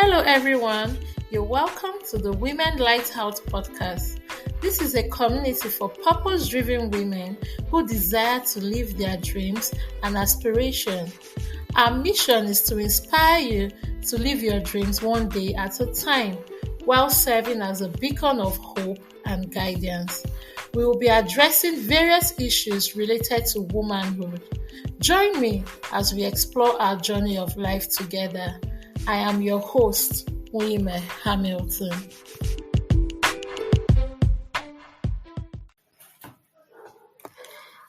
Hello, everyone. You're welcome to the Women Lighthouse podcast. This is a community for purpose driven women who desire to live their dreams and aspirations. Our mission is to inspire you to live your dreams one day at a time while serving as a beacon of hope and guidance. We will be addressing various issues related to womanhood. Join me as we explore our journey of life together. I am your host, Women Hamilton.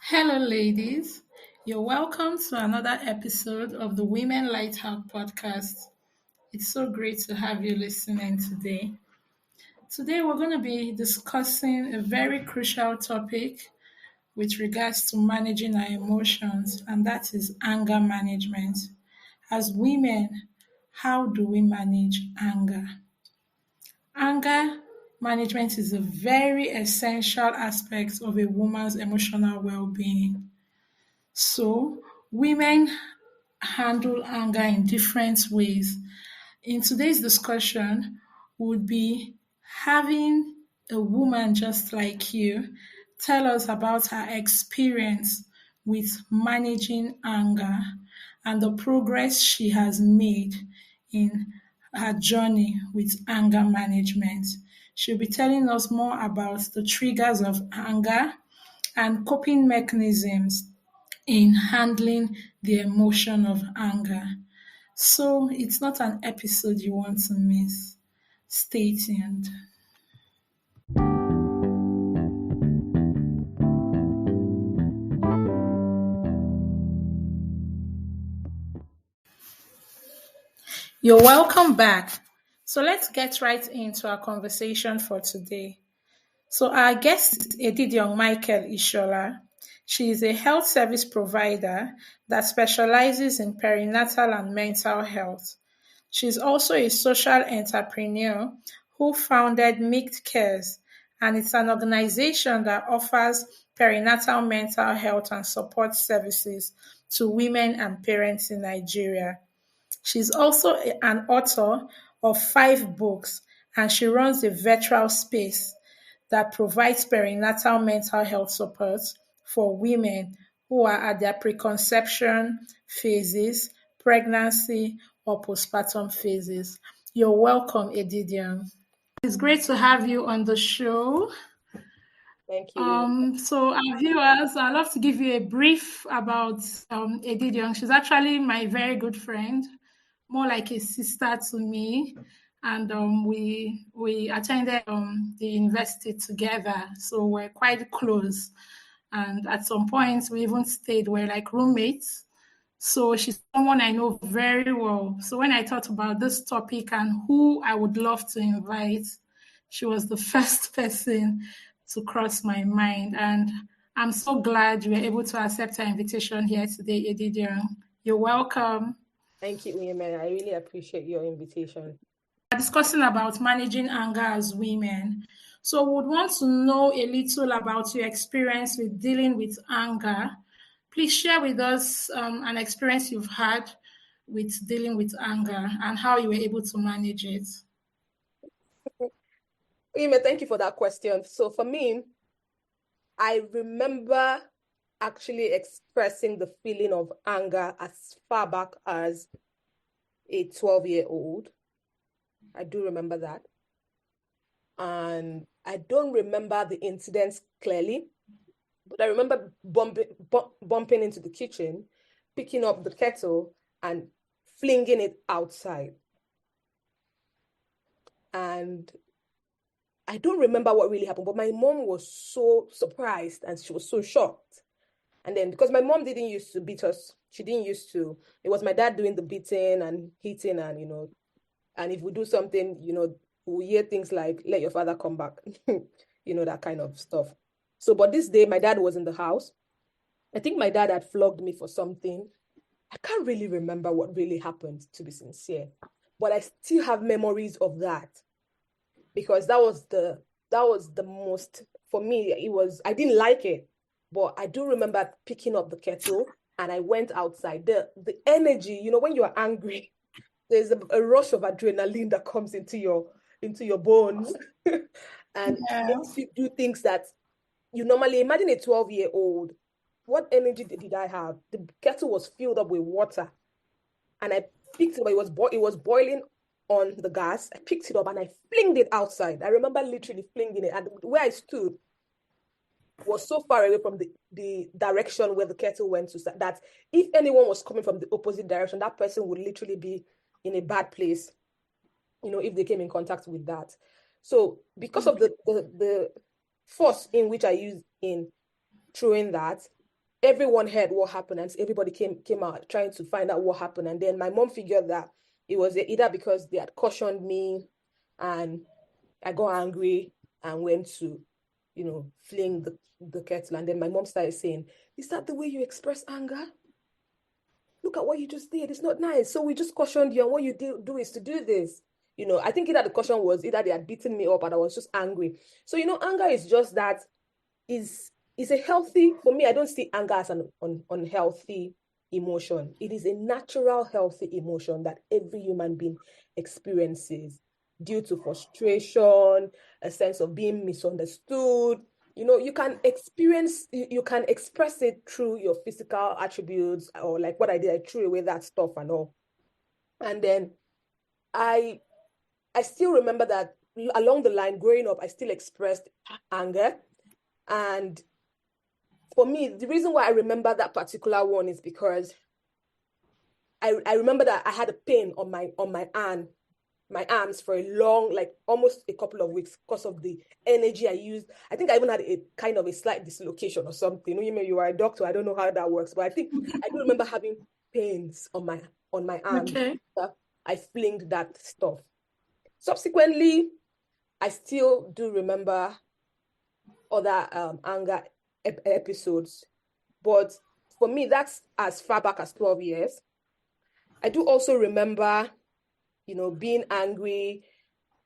Hello, ladies. You're welcome to another episode of the Women Lighthouse podcast. It's so great to have you listening today. Today, we're going to be discussing a very crucial topic with regards to managing our emotions, and that is anger management. As women, how do we manage anger? Anger management is a very essential aspect of a woman's emotional well-being. So, women handle anger in different ways. In today's discussion, we'll be having a woman just like you tell us about her experience with managing anger and the progress she has made in her journey with anger management. She'll be telling us more about the triggers of anger and coping mechanisms in handling the emotion of anger. So it's not an episode you want to miss. Stay tuned. You're welcome back. So let's get right into our conversation for today. So our guest is Edidion Michael Ishola. She is a health service provider that specializes in perinatal and mental health. She is also a social entrepreneur who founded Mict Cares, and it's an organization that offers perinatal mental health and support services to women and parents in Nigeria. She's also an author of 5 books, and she runs a virtual space that provides perinatal mental health support for women who are at their preconception phases, pregnancy, or postpartum phases. You're welcome, Edidion. It's great to have you on the show. Thank you. So our viewers, I'd love to give you a brief about Edidion. She's actually my very good friend, more like a sister to me. And we attended the university together, so we're quite close. And at some point, we even stayed, we're like roommates. So she's someone I know very well. So when I thought about this topic and who I would love to invite, she was the first person to cross my mind. And I'm so glad you were able to accept our invitation here today, Edidion. You're welcome. Thank you, Women. I really appreciate your invitation. We're discussing about managing anger as women. So we would want to know a little about your experience with dealing with anger. Please share with us an experience you've had with dealing with anger and how you were able to manage it. Women, thank you for that question. So for me, I remember actually expressing the feeling of anger as far back as a 12-year-old. I do remember that. And I don't remember the incidents clearly, but I remember bumping into the kitchen, picking up the kettle and flinging it outside. And I don't remember what really happened, but my mom was so surprised and she was so shocked. And then because my mom didn't used to beat us, she didn't used to, it was my dad doing the beating and hitting and, and if we do something, we hear things like, let your father come back, that kind of stuff. So, but this day, my dad was in the house. I think my dad had flogged me for something. I can't really remember what really happened, to be sincere. But I still have memories of that. Because that was the most, for me, I didn't like it. But I do remember picking up the kettle and I went outside. The energy, when you are angry, there's a rush of adrenaline that comes into your bones and Yeah. makes you do things that you normally imagine. A 12-year-old, what energy did I have? The kettle was filled up with water, and I picked it up. It was boiling on the gas. I picked it up and I flinged it outside. I remember literally flinging it, and where I stood was so far away from the direction where the kettle went to, that if anyone was coming from the opposite direction, that person would literally be in a bad place, if they came in contact with that. So because of the force in which I used in throwing that, everyone heard what happened, and everybody came out trying to find out what happened. And then my mom figured that it was either because they had cautioned me and I got angry and went to, fling the kettle. And then my mom started saying, "Is that the way you express anger? Look at what you just did. It's not nice. So we just cautioned you, and what you do is to do this." I think either the caution was either they had beaten me up and I was just angry. So, anger is just that, is a healthy, for me, I don't see anger as an unhealthy emotion. It is a natural, healthy emotion that every human being experiences due to frustration, a sense of being misunderstood. You can express it through your physical attributes, or like what I did, I threw away that stuff and all. And then I still remember that along the line, growing up, I still expressed anger. And for me, the reason why I remember that particular one is because I remember that I had a pain on my arms for a long, like almost a couple of weeks, because of the energy I used. I think I even had a kind of a slight dislocation or something. You are a doctor, I don't know how that works, but I think I do remember having pains on my arms. Okay. I flinged that stuff. Subsequently, I still do remember other anger episodes, but for me, that's as far back as 12 years. I do also remember, being angry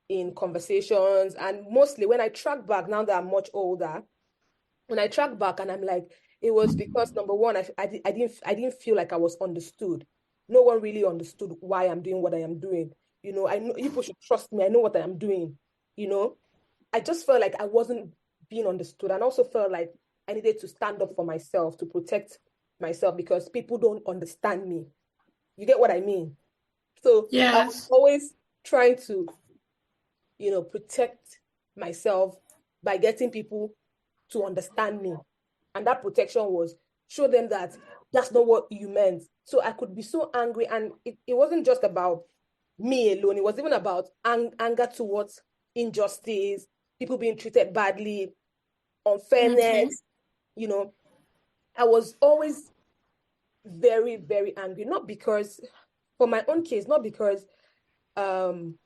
in conversations, and mostly when I track back, now that I'm much older, when I track back and I'm like, it was because, number one, I didn't feel like I was understood. No one really understood why I'm doing what I am doing. I know people should trust me. I know what I am doing. I just felt like I wasn't being understood, and also felt like I needed to stand up for myself, to protect myself, because people don't understand me. You get what I mean? So I was Yes. always trying to, protect myself by getting people to understand me. And that protection was show them that that's not what you meant. So I could be so angry. And it wasn't just about me alone. It was even about anger towards injustice, people being treated badly, Okay. unfairness. I was always very, very angry. Not because, for my own case, not because um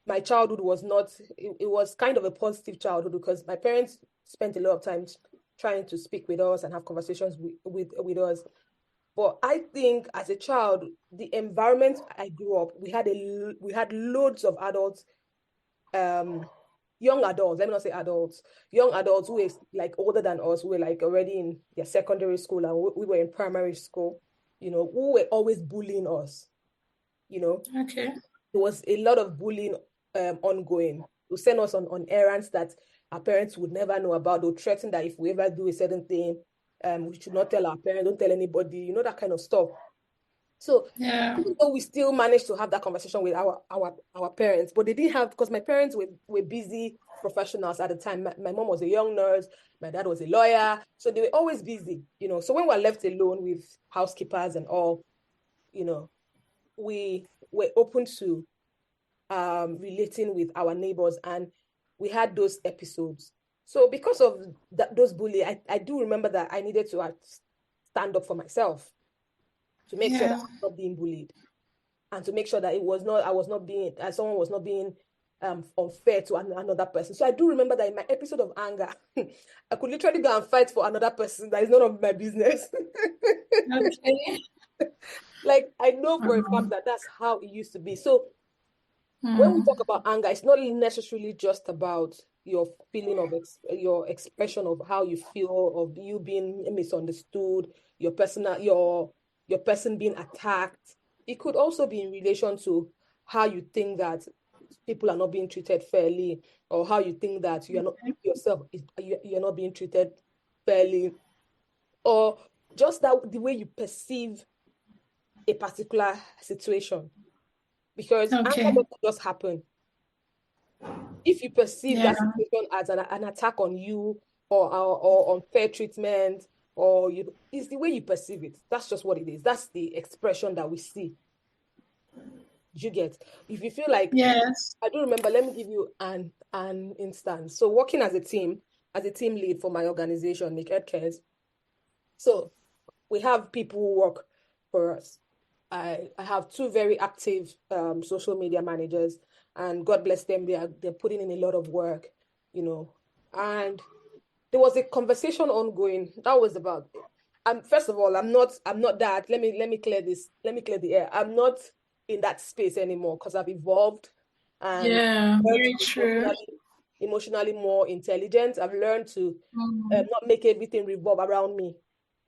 my childhood was not, it was kind of a positive childhood, because my parents spent a lot of time trying to speak with us and have conversations with us. But I think as a child, the environment I grew up, we had loads of adults, um young adults, let me not say adults, young adults who were like older than us, who were like already in their secondary school, and we were in primary school, who were always bullying us. you know Okay. there was a lot of bullying ongoing. To send us on errands that our parents would never know about. They'll threaten that if we ever do a certain thing, we should not tell our parents, don't tell anybody, that kind of stuff. So Yeah. even though we still managed to have that conversation with our parents, but they didn't have, because my parents were busy professionals at the time. My mom was a young nurse, my dad was a lawyer, so they were always busy. So when we were left alone with housekeepers and all, we were open to relating with our neighbors, and we had those episodes. So because of those bullying, I do remember that I needed to stand up for myself, to make sure that Yeah. I was not being bullied, and to make sure that I was not being, someone was not being unfair to another person. So I do remember that in my episode of anger, I could literally go and fight for another person that is none of my business. Okay. Like, I know for a fact Um, that that's how it used to be. So when we hmm. talk about anger, it's not necessarily just about your feeling of your expression of how you feel, of you being misunderstood, your person being attacked. It could also be in relation to how you think that people are not being treated fairly, or how you think that you are not yourself, you're not being treated fairly, or just that the way you perceive a particular situation. Because anger Okay. doesn't just happen. If you perceive Yeah. that situation as an attack on you, or unfair treatment, or it's the way you perceive it. That's just what it is. That's the expression that we see. You get? If you feel like, Yes. I do remember, let me give you an instance. So working as a team lead for my organization, Make Ed Cares. So we have people who work for us. I have two very active social media managers, and God bless them, they're putting in a lot of work, you know. And there was a conversation ongoing that was about, first of all, I'm not that, let me clear this, let me clear the air. I'm not in that space anymore because I've evolved and Yeah. learned to Very be true. emotionally more intelligent. I've learned to Mm, not make everything revolve around me.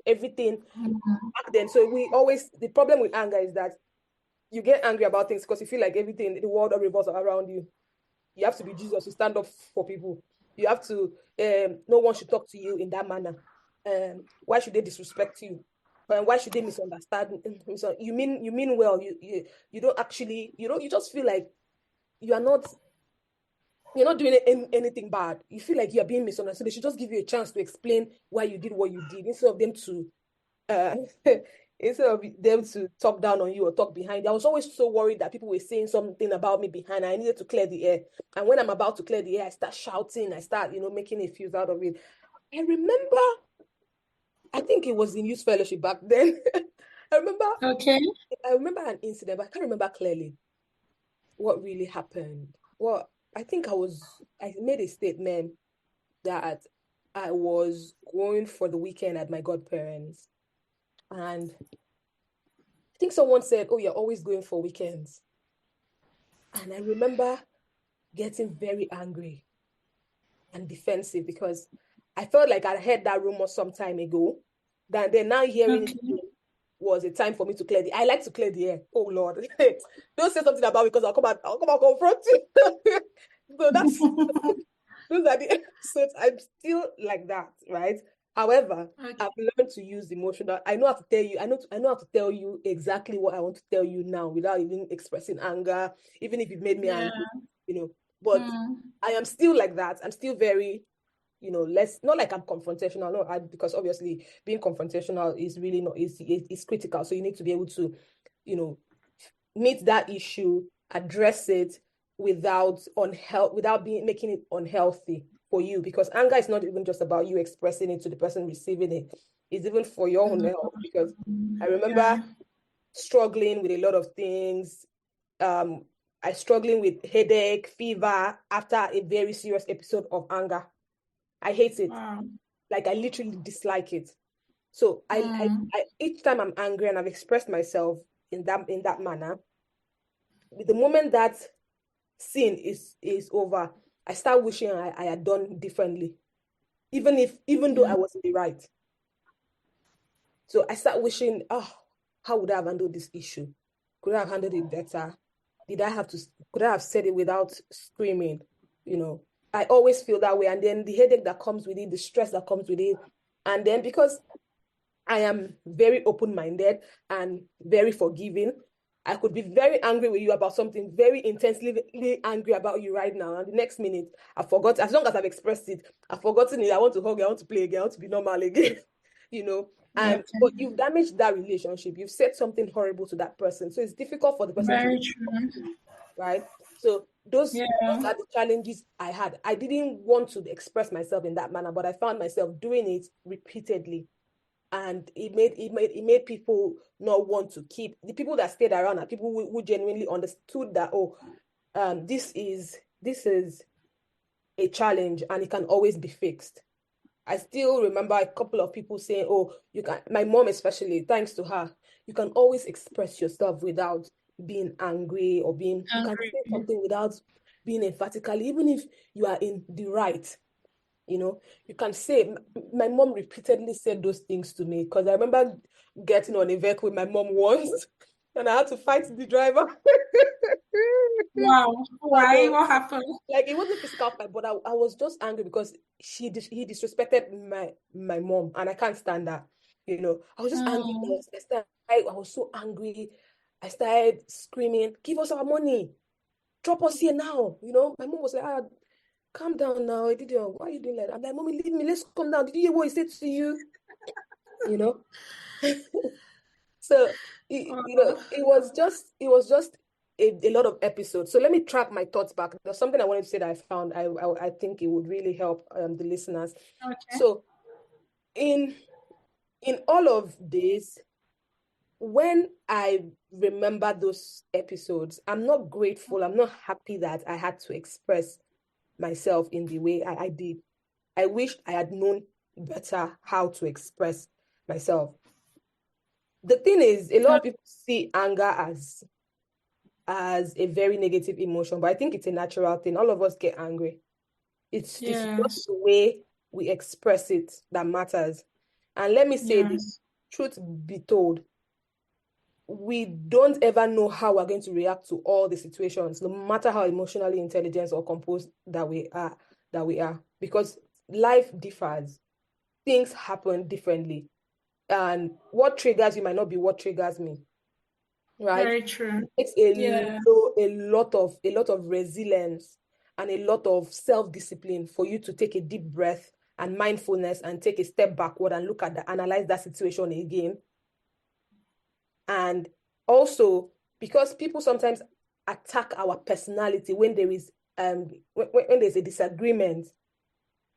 Everything mm, back then. So the problem with anger is that you get angry about things because you feel like everything, the world revolves around you. You have to be Jesus to stand up for people. You have to, no one should talk to you in that manner. Why should they disrespect you? Why should they misunderstand? You mean well. You don't actually, you just feel like you are not, you're not doing anything bad. You feel like you're being misunderstood. They should just give you a chance to explain why you did what you did instead of them to uh, instead of them to talk down on you or talk behind you. I was always so worried that people were saying something about me behind. I needed to clear the air. And when I'm about to clear the air, I start shouting. I start, making a fuse out of it. I remember, I think it was in youth fellowship back then. I remember, okay. I remember an incident, but I can't remember clearly what really happened. Well, I made a statement that I was going for the weekend at my godparents. And I think someone said, "Oh, you're always going for weekends." And I remember getting very angry and defensive because I felt like I heard that rumor some time ago. That then now hearing it Okay. was a time for me to clear the. I like to clear the air. Oh Lord, don't say something about me because I'll come and confront you. So that's those are the episodes. I'm still like that, right? However, Okay. I've learned to use emotional. I know how to tell you. I know how to tell you exactly what I want to tell you now without even expressing anger, even if you've made me Yeah. angry, you know. But Mm, I am still like that. I'm still very, less, not like I'm confrontational. No, because obviously being confrontational is really not is critical. So you need to be able to, you know, meet that issue, address it without being making it unhealthy for you. Because anger is not even just about you expressing it to the person receiving it. It's even for your own health. Because I remember yeah. struggling with a lot of things. Um, I struggling with headache, fever after a very serious episode of anger. I hate it. Wow. Like I literally dislike it. So Mm, I each time I'm angry and I've expressed myself in that manner, the moment that scene is over, I start wishing I had done differently, even though yeah. I was in the right. So I start wishing, oh, how would I have handled this issue? Could I have handled it better? Could I have said it without screaming? You know, I always feel that way. And then the headache that comes with it, the stress that comes with it. And then because I am very open-minded and very forgiving. I could be very angry with you about something, very intensely angry about you right now. And the next minute, I forgot, as long as I've expressed it, I've forgotten it. I want to hug, I want to play again, I want to be normal again, you know. But Okay. you've damaged that relationship. You've said something horrible to that person. So it's difficult for the person to, Very true. right? So those Yeah. are the challenges I had. I didn't want to express myself in that manner, but I found myself doing it repeatedly, and it made people not want to keep the people that stayed around are people who genuinely understood that, oh, this is a challenge and it can always be fixed. I still remember a couple of people saying, oh, you can, my mom especially, thanks to her, you can always express yourself without being angry, or you can Angry. say something without being emphatically, even if you are in the right. You can say, my mom repeatedly said those things to me because I remember getting on a vehicle with my mom once and I had to fight the driver. Wow. Oh Why? no, What happened? like it wasn't a physical fight, but I was just angry because he disrespected my mom, and I can't stand that. I was just angry. Mm. I was so angry. I started screaming, "Give us our money! Drop us here now!" My mom was like, calm down now. Why are you doing like that? I'm like, "Mommy, leave me. Let's calm down. Did you hear what he said to you?" You know. So Wow. it was just a lot of episodes. So let me track my thoughts back. There's something I wanted to say that I found. I think it would really help the listeners. Okay. So in in all of this, when I remember those episodes, I'm not grateful. I'm not happy that I had to express myself in the way I did. I wish I had known better how to express myself. The thing is, a lot of people see anger as a very negative emotion, but I think it's a natural thing. All of us get angry. It's just Yes. the way we express it that matters. And let me say this, Yes. truth be told, we don't ever know how we're going to react to all the situations, no matter how emotionally intelligent or composed that we are, because life differs. Things happen differently. And what triggers you might not be what triggers me, right? Very true. Takes Yeah. a lot of resilience and a lot of self-discipline for you to take a deep breath and mindfulness and take a step backward and analyze that situation again. And also, because people sometimes attack our personality when when there's a disagreement,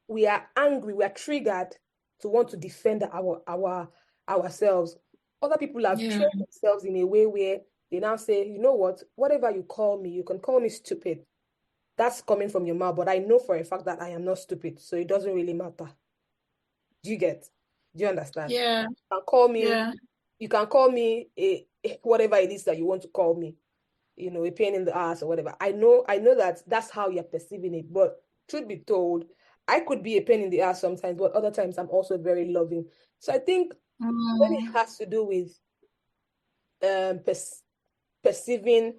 we are angry, we are triggered to want to defend ourselves. Other people have Yeah. trained themselves in a way where they now say, you know what, whatever you call me, you can call me stupid. That's coming from your mouth, but I know for a fact that I am not stupid, so it doesn't really matter. Do you get? Do you understand? Yeah. You can call me, Yeah. you can call me whatever it is that you want to call me, a pain in the ass or whatever. I know that that's how you're perceiving it, but truth be told, I could be a pain in the ass sometimes, but other times I'm also very loving. So I think when it Mm. has to do with um perceiving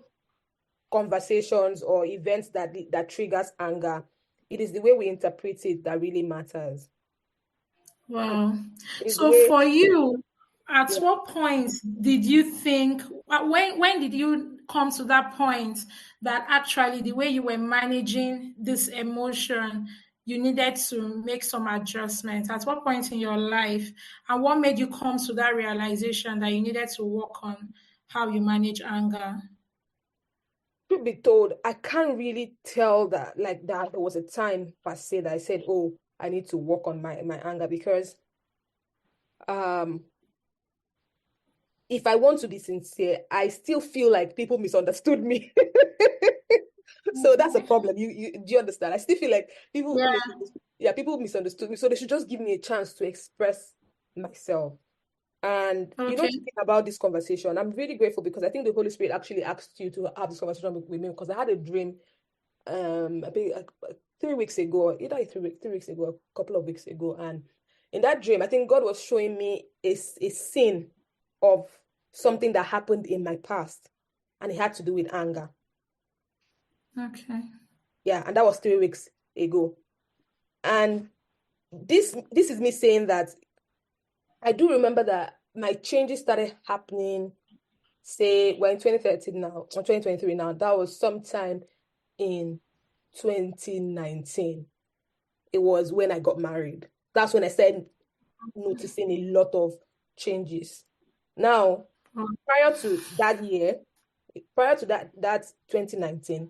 conversations or events that triggers anger, it is the way we interpret it that really matters. Wow. It is the So way, for you, at yeah, what point did you think, when did you come to that point that actually the way you were managing this emotion, you needed to make some adjustments? At what point in your life, and what made you come to that realization that you needed to work on how you manage anger? truth be told, I can't really tell that like that there was a time per se that I said, oh, I need to work on my anger, because um if I want to be sincere, I still feel like people misunderstood me. So that's a problem. Do you understand? I still feel like Yeah. people misunderstood me. So they should just give me a chance to express myself. And Okay. thinking about this conversation, I'm really grateful because I think the Holy Spirit actually asked you to have this conversation with me, because I had a dream I think 3 weeks ago, either 3 weeks ago, a couple of weeks ago. And in that dream, I think God was showing me a scene of something that happened in my past, and it had to do with anger. Okay. Yeah, and that was 3 weeks ago. And this is me saying that I do remember that my changes started happening, say, we're in 2013 now, or 2023 now. That was sometime in 2019. It was when I got married. That's when I started noticing a lot of changes. Now, Oh, prior to that year, prior to that 2019,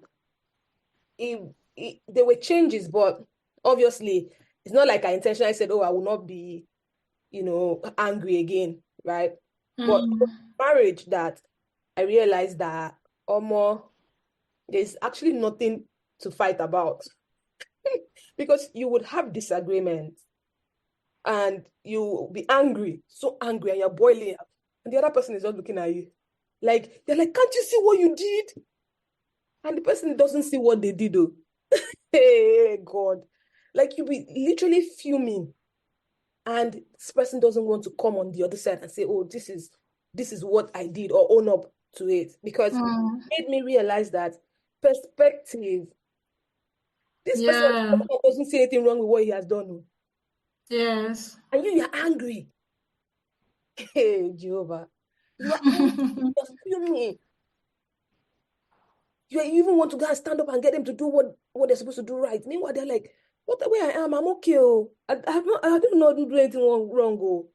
there were changes, but obviously, it's not like I intentionally said, "Oh, I will not be, angry again," right? But it was mm, marriage that I realized that, more, there's actually nothing to fight about, because you would have disagreements and you be angry, so angry, and you're boiling up, and the other person is just looking at you like, they're like, can't you see what you did? And the person doesn't see what they did, though. Hey, God. Like, you be literally fuming, and this person doesn't want to come on the other side and say, oh, this is what I did, or own up to it, because mm, it made me realize that Perspective. This person Yeah. doesn't see anything wrong with what he has done. Yes. And you're angry. Hey, Jehovah. You are angry. You're fuming. You even want to go and stand up and get them to do what they're supposed to do right. Meanwhile, they're like, what the way I am, I'm okay. Oh. I don't know do anything wrong. Oh.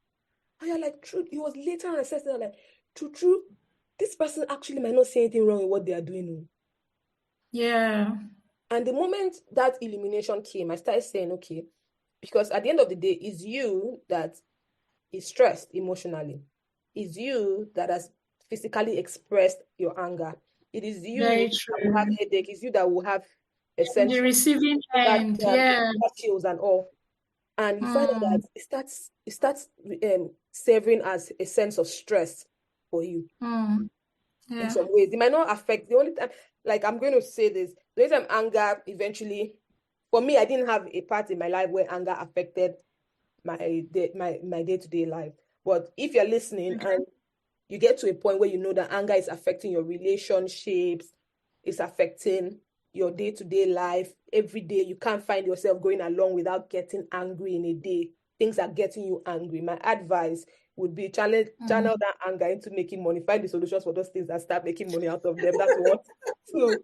And you're like, true. It was later on assessed like, true. This person actually might not see anything wrong with what they are doing. Oh. Yeah. And the moment that illumination came, I started saying, okay, because at the end of the day, it's you that is stressed emotionally. It's you that has physically expressed your anger. It is you Very that will have true. headache. It's you that will have The essential receiving fever, end. Yeah. chills and all. And you find out that Mm. it starts serving as a sense of stress for you Mm. in Yeah. some ways. It might not affect the only time, like I'm going to say this, the only time anger eventually, for me, I didn't have a part in my life where anger affected my day-to-day life. But if you're listening Okay. and you get to a point where you know that anger is affecting your relationships, it's affecting your day-to-day life, every day you can't find yourself going along without getting angry in a day. Things are getting you angry. My advice would be channel Mm. that anger into making money. Find the solutions for those things and start making money out of them. That's what. So,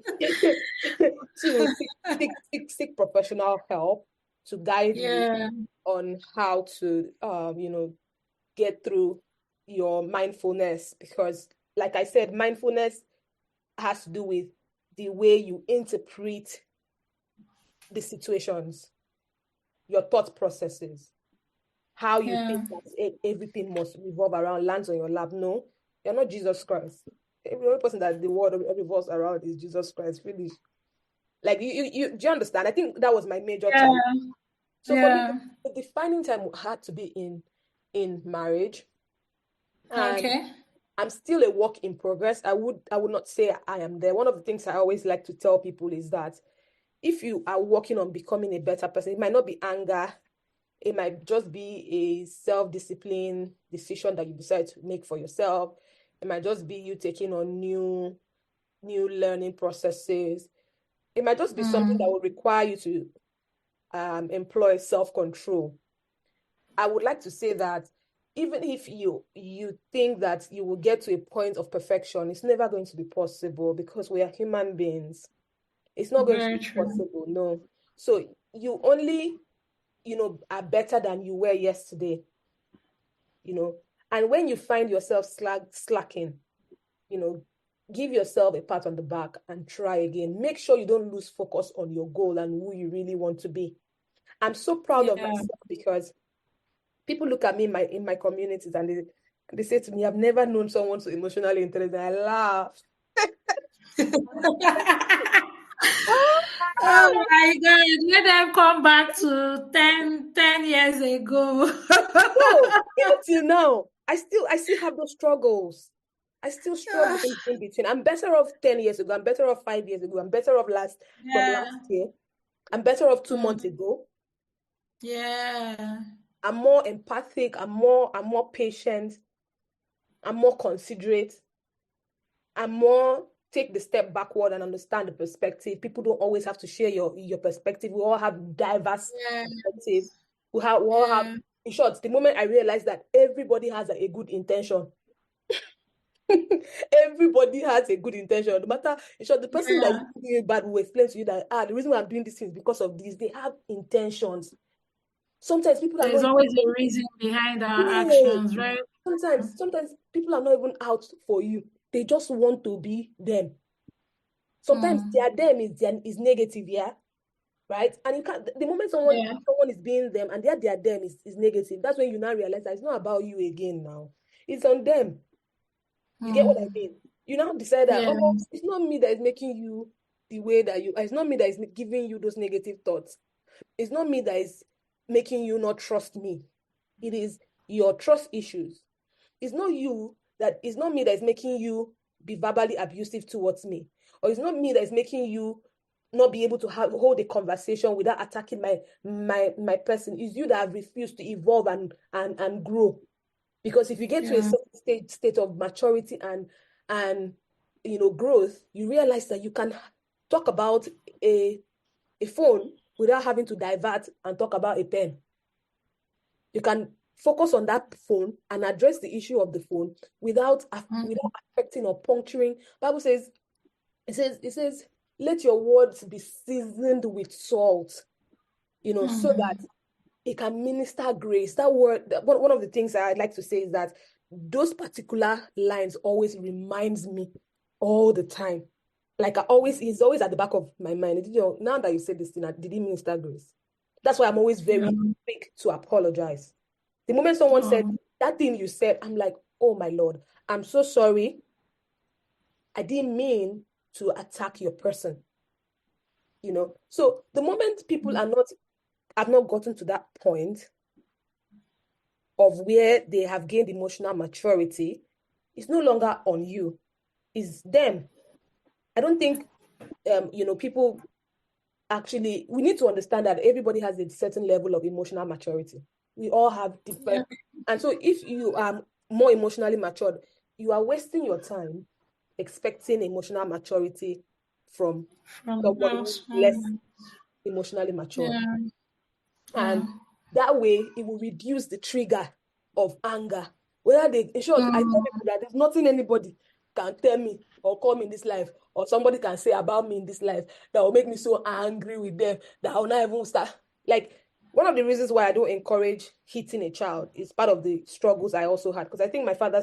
seek professional help to guide you Yeah. on how to get through your mindfulness, because like I said, mindfulness has to do with the way you interpret the situations, your thought processes, how you Yeah. think that everything must revolve around lands on your lap. No, you're not Jesus Christ. Every only person that the world revolves around is Jesus Christ. Really, like you do you understand? I think that was my major challenge. Yeah. So for me, Yeah. the defining time had to be in marriage, and Okay. I'm still a work in progress. I would not say I am there. One of the things I always like to tell people is that if you are working on becoming a better person, it might not be anger, it might just be a self-discipline decision that you decide to make for yourself. It might just be you taking on new learning processes. It might just be something that Mm. will require you to employ self-control. I would like to say that even if you think that you will get to a point of perfection, it's never going to be possible because we are human beings. It's not going to Very be true. possible, no. So you only, are better than you were yesterday, you know. And when you find yourself slacking, you know, give yourself a pat on the back and try again. Make sure you don't lose focus on your goal and who you really want to be. I'm so proud of Yeah. myself because people look at me in my communities and they say to me, I've never known someone so emotionally intelligent. I laugh. Oh my God, let them come back to ten years ago. No, even till now, I still have those struggles. I still struggle in between. I'm better off 10 years ago. I'm better off 5 years ago. I'm better off from Yeah. last year. I'm better off 2 months Mm. ago. Yeah. I'm more empathic. I'm more patient. I'm more considerate. I'm more take the step backward and understand the perspective. People don't always have to share your perspective. We all have diverse Yeah. perspective. We all have Yeah. in short, the moment I realized that everybody has a good intention. Everybody has a good intention. No matter, in short, the person that is Yeah. doing it bad will explain to you that the reason why I'm doing this thing is because of this. They have intentions. Sometimes people are not There's even, always a reason behind our yeah. actions, right? Sometimes people are not even out for you. They just want to be them. Sometimes Mm. their them is negative, yeah, right? And you can't the moment someone Yeah. someone is being them and their them is negative, that's when you now realize that it's not about you again now. It's on them. You get what I Mm. mean? You now decide that, Yeah. oh, it's not me that is making you the way that you it's not me that is giving you those negative thoughts. It's not me that is making you not trust me. It is your trust issues. It's not me that is making you be verbally abusive towards me. Or it's not me that is making you not be able to hold a conversation without attacking my person. It's you that have refused to evolve and grow. Because if you get to a Yeah. certain state of maturity and growth, you realize that talk about a phone without having to divert and talk about a pen. You can focus on that phone and address the issue of the phone without affecting or puncturing. Bible says, it says, let your words be seasoned with salt, so that it can minister grace. That word, one of the things that I'd like to say is that those particular lines always reminds me all the time. Like it's always at the back of my mind. Now that you said this thing, did it minister grace? That's why I'm always very quick to apologize. The moment someone said that thing you said, I'm like, oh my Lord, I'm so sorry. I didn't mean to attack your person. So the moment people have not gotten to that point of where they have gained emotional maturity, it's no longer on you. It's them. I don't think, people actually, we need to understand that everybody has a certain level of emotional maturity. We all have different. And so if you are more emotionally matured, you are wasting your time expecting emotional maturity from somebody who's less emotionally matured. And that way, it will reduce the trigger of anger. In short, I tell people that there's nothing anybody can tell me or call me in this life, or somebody can say about me in this life that will make me so angry with them that I'll not even start. Like, one of the reasons why I don't encourage hitting a child is part of the struggles I also had, because I think my father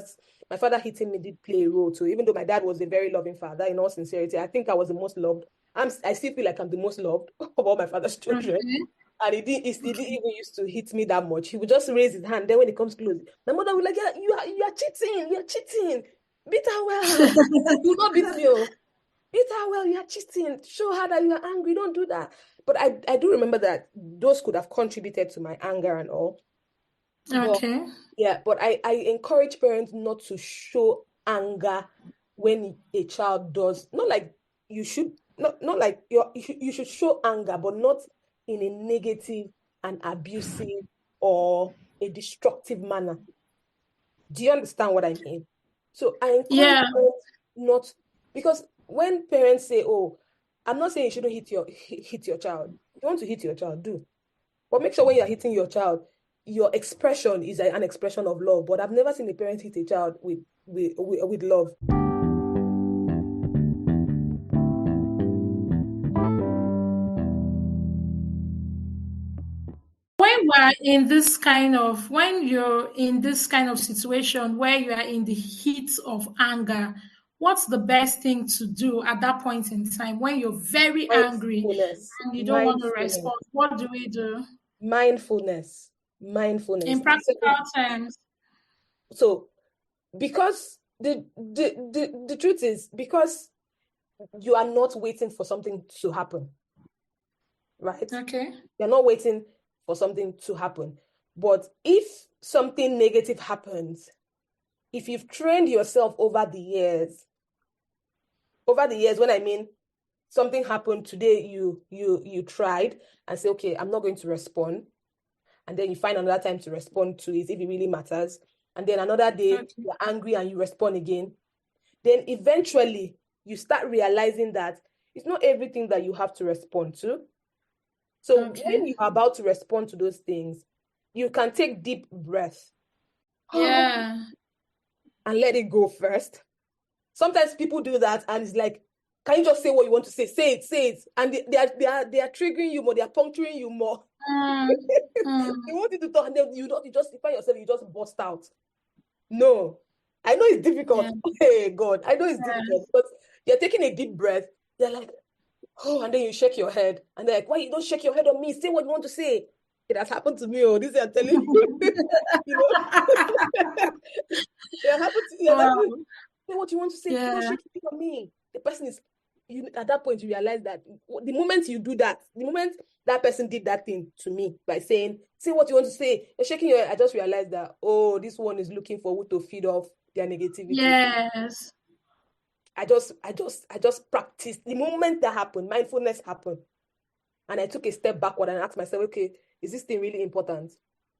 hitting me did play a role too. Even though my dad was a very loving father, in all sincerity, I think I was the most loved. I still feel like I'm the most loved of all my father's children. And he didn't even used to hit me that much. He would just raise his hand. Then when he comes close, my mother would like, yeah, you are cheating. You're cheating. Beat her well. You not beat me. Oh. Beat her well. You are cheating. Show her that you are angry. Don't do that. But I do remember that those could have contributed to my anger and all. Okay. But I encourage parents not to show anger when a child does. Not like you should. Not like you should show anger, but not in a negative and abusive or a destructive manner. Do you understand what I mean? So I encourage parents not, because when parents say, "Oh, I'm not saying you shouldn't hit your child. If you want to hit your child, do. But make sure when you're hitting your child, your expression is an expression of love." But I've never seen a parent hit a child with love. When you're in this kind of situation where you are in the heat of anger, what's the best thing to do at that point in time when you're very angry Mindfulness, and you don't want to mindfulness, respond? What do we do mindfulness, in mindfulness. practical terms? So, because the truth is, because you are not waiting for something to happen, right? Okay. You're not waiting for something to happen. But if something negative happens, if you've trained yourself over the years, when I mean something happened today, you tried and say, okay, I'm not going to respond. And then you find another time to respond to it if it really matters. And then another day, you're angry and you respond again. Then eventually you start realizing that it's not everything that you have to respond to. So when you're about to respond to those things, you can take deep breath. Yeah. And let it go first. Sometimes people do that and it's like, can you just say what you want to say? Say it. And they are triggering you more, they are puncturing you more. They want you to talk, and then you just find yourself, you just burst out. No. I know it's difficult. Hey God, I know it's difficult, but you're taking a deep breath. They're like, oh, and then you shake your head. And they're like, why you don't shake your head on me? Say what you want to say. It has happened to me. Oh, this is I'm telling you. You know? It happened to you. Say what you want to say. Don't shake it on me. The person is, at that point, you realize that the moment you do that, the moment that person did that thing to me by saying, say what you want to say, you're shaking your head, I just realized that, oh, this one is looking for who to feed off their negativity. Yes. I just practiced. The moment that happened, mindfulness happened. And I took a step backward and asked myself, okay, is this thing really important?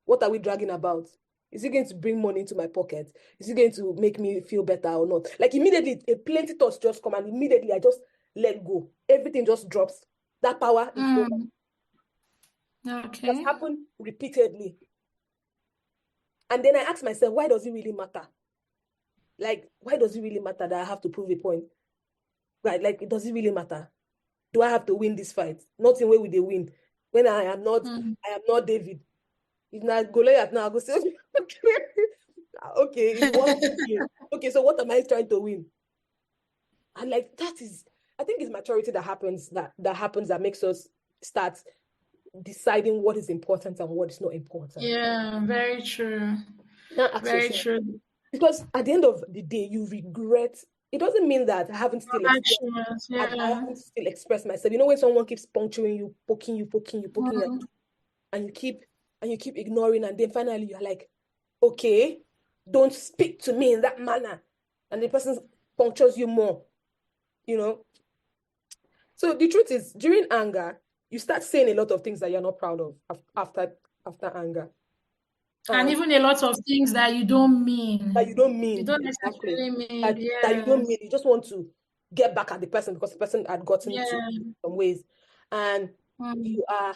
What are we dragging about? Is it going to bring money into my pocket? Is it going to make me feel better or not? Like immediately, a plenty thoughts just come, and immediately I just let go. Everything just drops. That power is over. It has Okay. happened repeatedly. And then I asked myself, why does it really matter? Like, why does it really matter that I have to prove a point? Right? Like, does it really matter? Do I have to win this fight? Not in way with they win. When I am not David. If not Goliath now, I go say, okay, if you want to win. Okay, so what am I trying to win? And like I think it's maturity that happens that makes us start deciding what is important and what is not important. Yeah, very true. Now ask Very yourself, true. because at the end of the day, you regret. It doesn't mean that Actions, I yeah. haven't still expressed myself. You know, when someone keeps puncturing you, poking you, Mm. and you keep ignoring, and then finally you're like, okay, don't speak to me in that manner, and the person punctures you more. You know. So the truth is, during anger, you start saying a lot of things that you're not proud of after anger, And and even a lot of things that you don't that you mean. don't You mean don't exactly, necessarily mean, that you don't yes. mean. You just want to get back at the person because the person had gotten to Yeah. you in some ways, and Mm. you are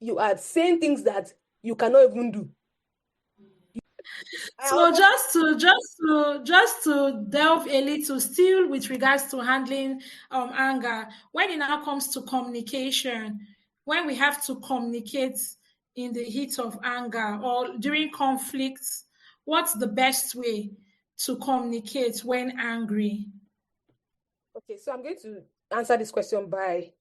you are saying things that you cannot even do. I So almost just to delve a little still with regards to handling anger, when it now comes to communication, when we have to communicate in the heat of anger or during conflicts, what's the best way to communicate when angry? okay. So I'm going to answer this question by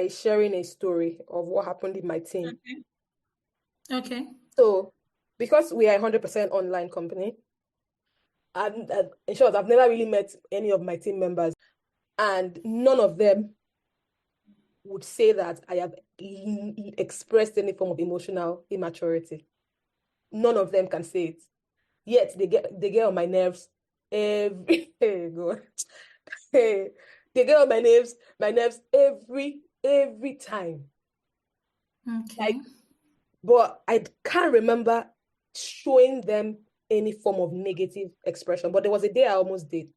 sharing a story of what happened in my team. Okay. Okay. So because we are 100% online company, and in short, I've never really met any of my team members, and none of them would say that I have expressed any form of emotional immaturity. None of them can say it. Yet they get on my nerves every hey God. Hey, they get on my nerves every time. Like, Okay. but I can't remember showing them any form of negative expression. But there was a day I almost did.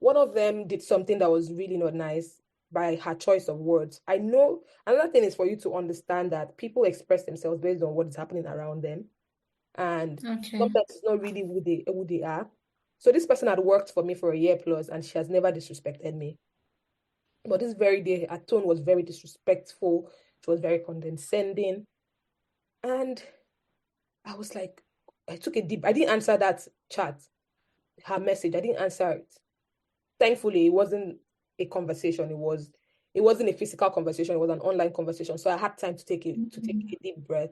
One of them did something that was really not nice by her choice of words. I know another thing is for you to understand that people express themselves based on what is happening around them. And Okay. sometimes it's not really who they are. So this person had worked for me for a year plus and she has never disrespected me. But this very day, her tone was very disrespectful. She was very condescending. And I was like, I didn't answer that chat, her message. I didn't answer it. Thankfully, it wasn't a conversation. It wasn't a physical conversation. It was an online conversation. So I had time to take Mhm. a deep breath,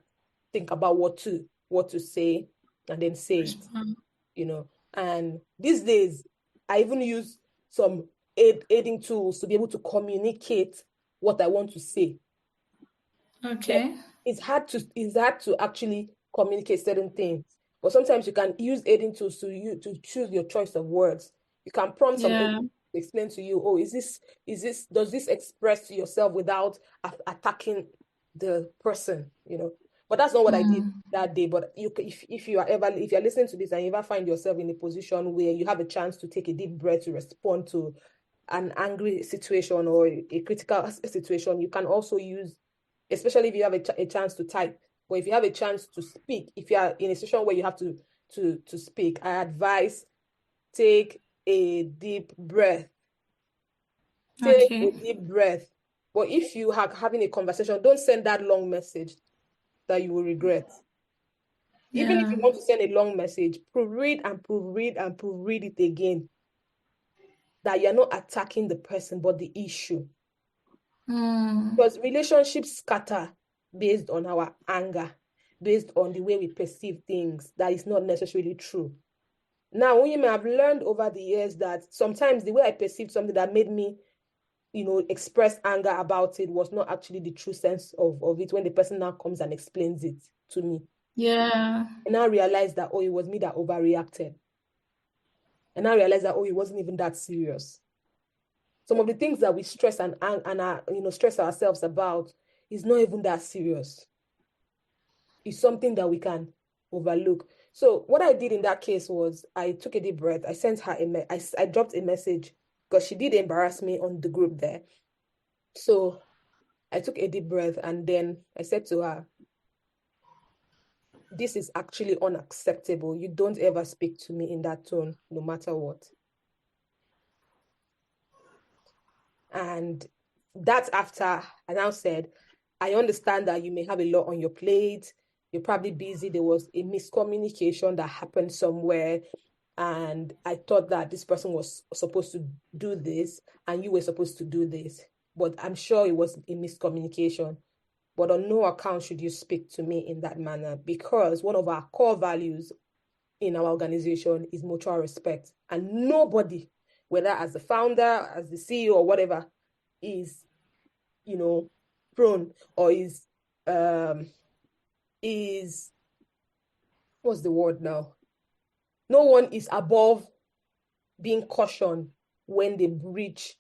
think about what to say, and then say it. Respond. And these days, I even use some aiding tools to be able to communicate what I want to say. Like, Okay. it's hard to actually communicate certain things. But sometimes you can use aiding tools to choose your choice of words. You can prompt some Yeah. to explain to you, oh, does this express to yourself without attacking the person, But that's not what I did Mm. that day. But if you're listening to this and you ever find yourself in a position where you have a chance to take a deep breath to respond to an angry situation or a critical situation, you can also use, especially if you have a chance to type, or if you have a chance to speak, if you are in a situation where you have to speak, I advise take a deep breath. Take a Okay. deep breath. But if you are having a conversation, don't send that long message that you will regret. Even if Yeah. you want to send a long message, proofread and proofread and proofread it again. That you're not attacking the person, but the issue. Mm. Because relationships scatter based on our anger, based on the way we perceive things that is not necessarily true. Now, you may have learned over the years that sometimes the way I perceived something that made me, express anger about it was not actually the true sense of it when the person now comes and explains it to me. Yeah. And I realized that, oh, it was me that overreacted. And I realized that, oh, it wasn't even that serious. Some of the things that we stress and stress ourselves about is not even that serious. It's something that we can overlook. So what I did in that case was I took a deep breath. I sent her I dropped a message because she did embarrass me on the group there. So I took a deep breath and then I said to her, this is actually unacceptable. You don't ever speak to me in that tone, no matter what. And that's after I now said, I understand that you may have a lot on your plate. You're probably busy. There was a miscommunication that happened somewhere. And I thought that this person was supposed to do this and you were supposed to do this. But I'm sure it was a miscommunication. But on no account should you speak to me in that manner, because one of our core values in our organization is mutual respect. And nobody, whether as the founder, as the CEO or whatever, is, prone or is what's the word now? No one is above being cautioned when they breach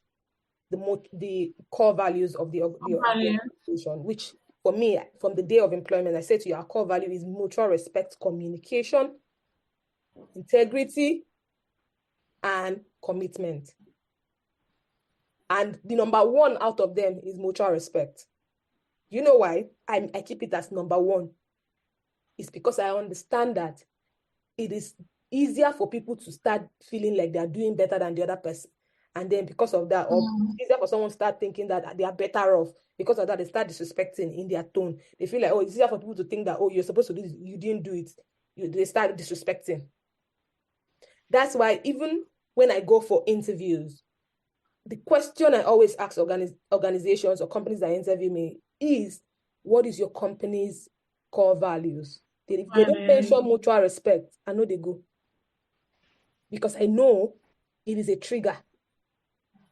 the core values of the organization, which for me, from the day of employment, I said to you, our core value is mutual respect, communication, integrity, and commitment. And the number one out of them is mutual respect. You know why I keep it as number one? It's because I understand that it is easier for people to start feeling like they're doing better than the other person. And then because of that, or easier for someone to start thinking that they are better off. Because of that, they start disrespecting in their tone. They feel like, it's easier for people to think that, you're supposed to do this, you didn't do it. They start disrespecting. That's why even when I go for interviews, the question I always ask organizations or companies that interview me is, what is your company's core values? If they don't mention mutual respect, I know they go. Because I know it is a trigger.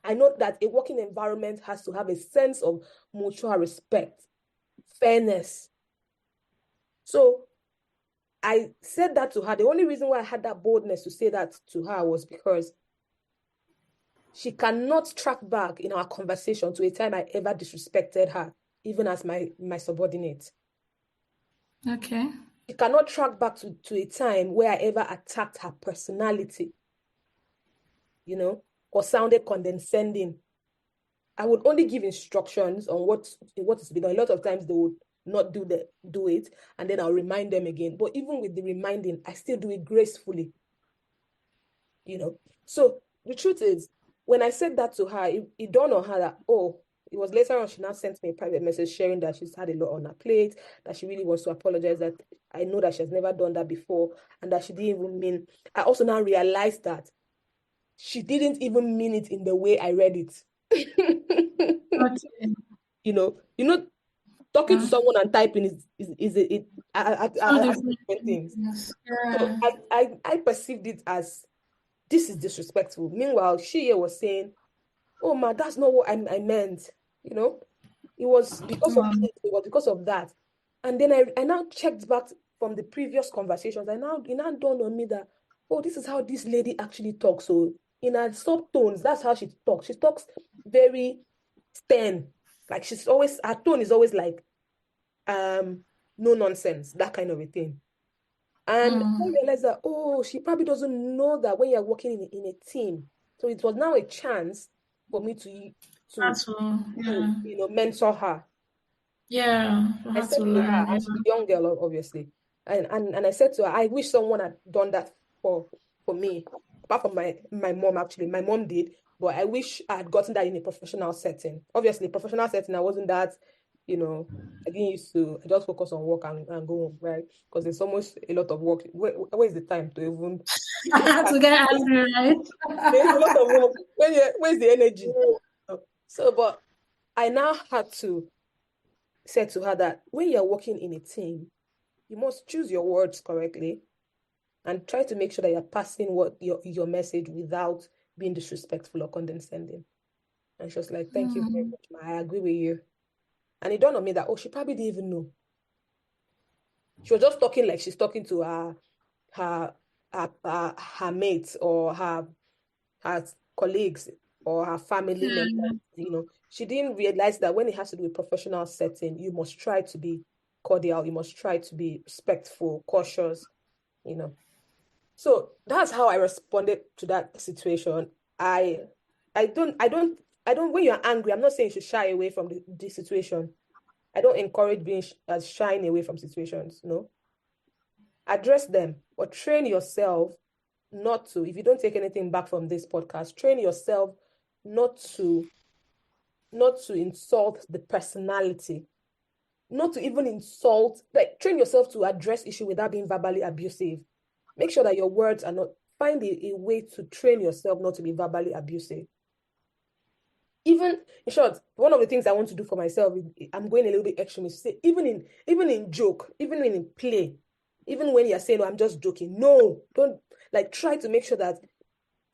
I know that a working environment has to have a sense of mutual respect, fairness. So I said that to her. The only reason why I had that boldness to say that to her was because she cannot track back in our conversation to a time I ever disrespected her, even as my subordinate. Okay. She cannot track back to a time where I ever attacked her personality, or sounded condescending. I would only give instructions on what is to be done. A lot of times they would not do it, and then I'll remind them again. But even with the reminding, I still do it gracefully. So the truth is, when I said that to her, it dawned on her that, it was later on she now sent me a private message sharing that she's had a lot on her plate, that she really wants to apologize, that I know that she has never done that before, and that she didn't even mean. I also now realized that she didn't even mean it in the way I read it. Okay. Talking to someone and typing is different things. Yeah. So I perceived it as, this is disrespectful. Meanwhile, she here was saying, "Oh ma, that's not what I meant." It was because of this, it was because of that. And then I now checked back from the previous conversations. It now dawned on me that, this is how this lady actually talks. So in her subtones, that's how she talks. She talks very stern. Like her tone is always like, no nonsense, that kind of a thing. And I realized that, she probably doesn't know that when you're working in a team. So it was now a chance for me to mentor her. Yeah, I said to her, and she's a young girl, obviously. And I said to her, I wish someone had done that for me. Apart from my mom, actually. My mom did, but I wish I had gotten that in a professional setting. Obviously, professional setting, I wasn't that, I didn't used to, I just focus on work and go home, right? Because there's almost a lot of work. Where's the time to even to get angry, right? there's a lot of work. Where's the energy? So, but I now had to say to her that when you're working in a team, you must choose your words correctly and try to make sure that you're passing your message without being disrespectful or condescending. And she was like, "Thank you very much, ma. I agree with you." And it dawned on me that, she probably didn't even know. She was just talking like she's talking to her mates or her colleagues or her family members. She didn't realize that when it has to do with professional setting, you must try to be cordial, you must try to be respectful, cautious. So that's how I responded to that situation. I when you're angry, I'm not saying you should shy away from the situation. I don't encourage being shying away from situations. No, address them, but train yourself not to. If you don't take anything back from this podcast, train yourself not to insult the personality, not to even insult, like train yourself to address issue without being verbally abusive. Make sure that your words are not, find a way to train yourself not to be verbally abusive. Even in short, one of the things I want to do for myself, I'm going a little bit extreme, is to say, even in joke, even in play, even when you're saying, "Oh, I'm just joking," no, don't, like, try to make sure that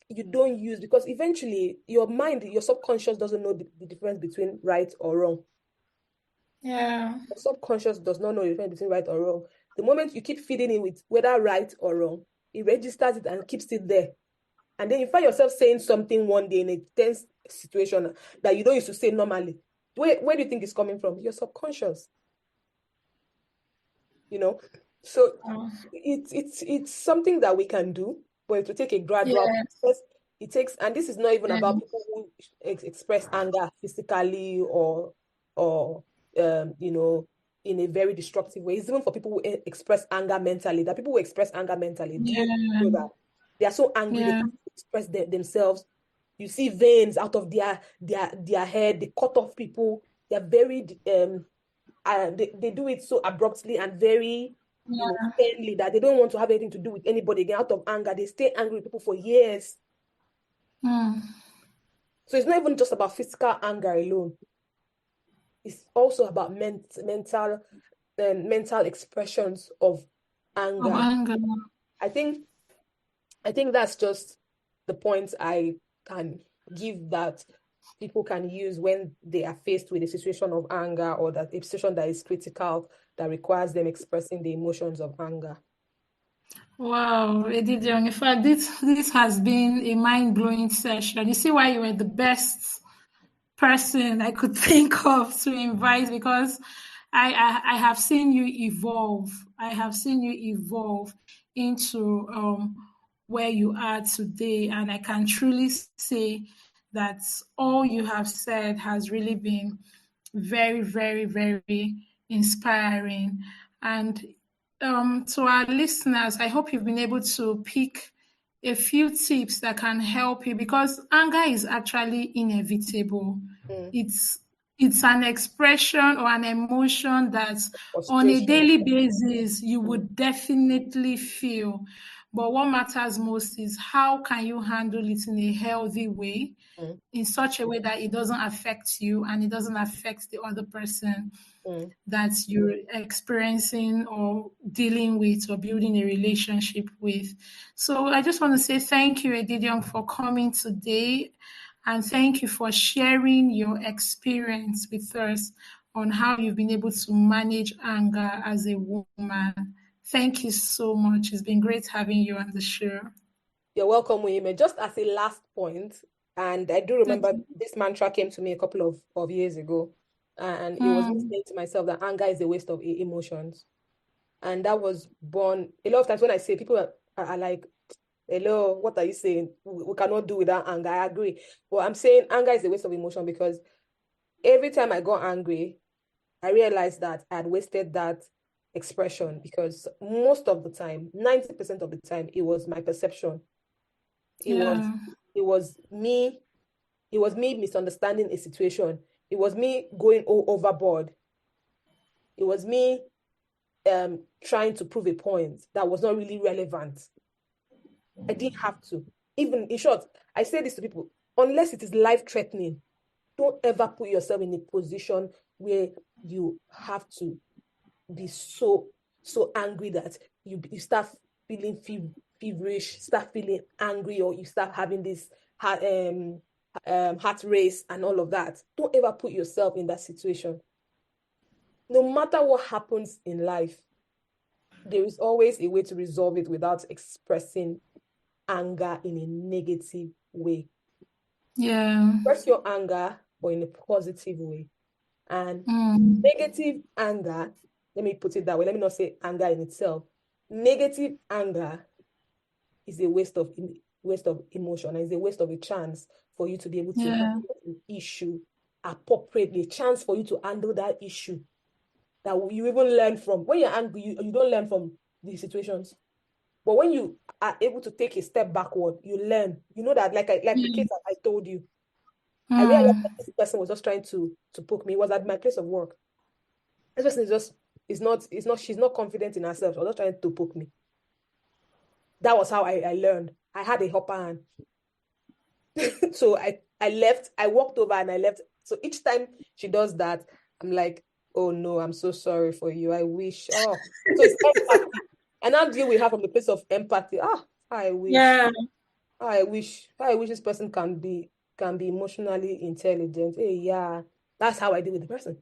you don't use, because eventually your mind, your subconscious doesn't know the difference between right or wrong. Yeah. Your subconscious does not know the difference between right or wrong. The moment you keep feeding it with whether right or wrong, it registers it and keeps it there. And then you find yourself saying something one day in a tense situation that you don't used to say normally. Where do you think it's coming from? Your subconscious. So Oh, it's something that we can do, but it will take a gradual yes. process. It takes, and this is not even Yeah. about people who express anger physically or in a very destructive way. It's even for people who express anger mentally. That people who express anger mentally, do you Yeah. know that they are so angry they Yeah. can't express themselves? You see veins out of their head. They cut off people. They are very they do it so abruptly and very, Yeah. sternly, that they don't want to have anything to do with anybody again. Out of anger, they stay angry with people for years. Mm. So it's not even just about physical anger alone. It's also about mental expressions of Of anger. anger. I think that's just the point I can give, that people can use when they are faced with a situation of anger, or that a situation that is critical, that requires them expressing the emotions of anger. Wow, Edidion. In fact, this has been a mind blowing session. You see why you were the best person I could think of to invite, because I have seen you evolve. I have seen you evolve into where you are today, and I can truly say that all you have said has really been very, very, very inspiring. And to our listeners, I hope you've been able to pick a few tips that can help you, because anger is actually inevitable. Mm. It's it's an expression or an emotion that on a Frustration. daily basis you Mm. would definitely feel. But what matters most is how can you handle it in a healthy way, Mm. in such a way that it doesn't affect you and it doesn't affect the other person Mm. that you're experiencing or dealing with or building a relationship with. So I just want to say thank you, Edidion, for coming today, and thank you for sharing your experience with us on how you've been able to manage anger as a woman. Thank you so much. It's been great having you on the show. You're welcome, Women. Just as a last point, and I do remember Okay. this mantra came to me a couple of years ago, and it was me Hmm. saying to myself that anger is a waste of emotions. And that was born a lot of times when I say, people are like, "Hello, what are you saying? We cannot do without anger." I agree. But I'm saying anger is a waste of emotion, because every time I got angry, I realized that I had wasted that expression, because most of the time, 90% of the time, it was my perception. It was Yeah. it was me, misunderstanding a situation. It was me going overboard. It was me trying to prove a point that was not really relevant. I didn't have to. Even in short, I say this to people: unless it is life threatening, don't ever put yourself in a position where you have to be so angry that you start feeling feverish, start feeling angry, or you start having this heart race and all of that. Don't ever put yourself in that situation. No matter what happens in life, there is always a way to resolve it without expressing anger in a negative way. Yeah. Express your anger, but in a positive way. And Mm. negative anger, let me put it that way, let me not say anger in itself. Negative anger is a waste of waste of emotion, and it's a waste of a chance for you to be able to Yeah. handle an issue appropriately, a chance for you to handle that issue that you even learn from. When you're angry, you don't learn from these situations. But when you are able to take a step backward, you learn. You know that, like the case that I told you, I realized that Mm. this person was just trying to poke me. It was at my place of work. This person she's not confident in herself. She was just trying to poke me. That was how I learned. I had a upper hand. So I left, I walked over and I left. So each time she does that, I'm like, oh no, I'm so sorry for you. I wish. Oh, so it's empathy. And now deal with her from the place of empathy. I wish. Yeah. I wish this person can be emotionally intelligent. Hey, yeah. That's how I deal with the person.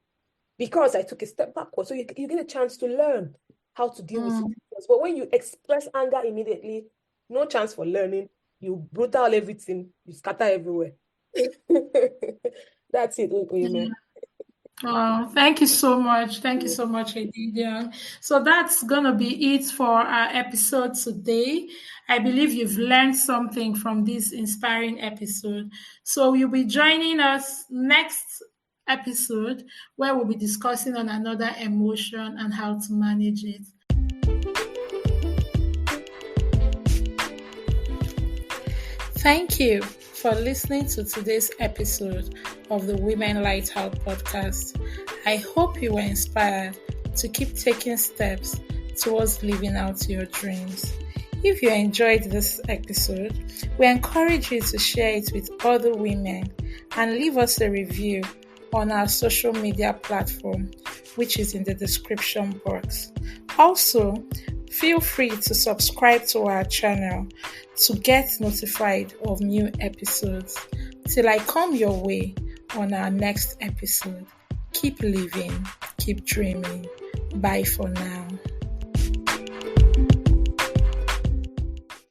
Because I took a step backward. So you get a chance to learn how to deal with Mm. situations. But when you express anger immediately, no chance for learning. You brutal everything. You scatter everywhere. That's it, women. Oh, thank you so much. Thank you so much, Edidian. So that's going to be it for our episode today. I believe you've learned something from this inspiring episode. So you'll be joining us next episode where we'll be discussing on another emotion and how to manage it. Thank you for listening to today's episode of the Women Lighthouse podcast. I hope you were inspired to keep taking steps towards living out your dreams. If you enjoyed this episode, we encourage you to share it with other women and leave us a review on our social media platform, which is in the description box. Also, feel free to subscribe to our channel to get notified of new episodes. Till I come your way on our next episode, keep living, keep dreaming. Bye for now.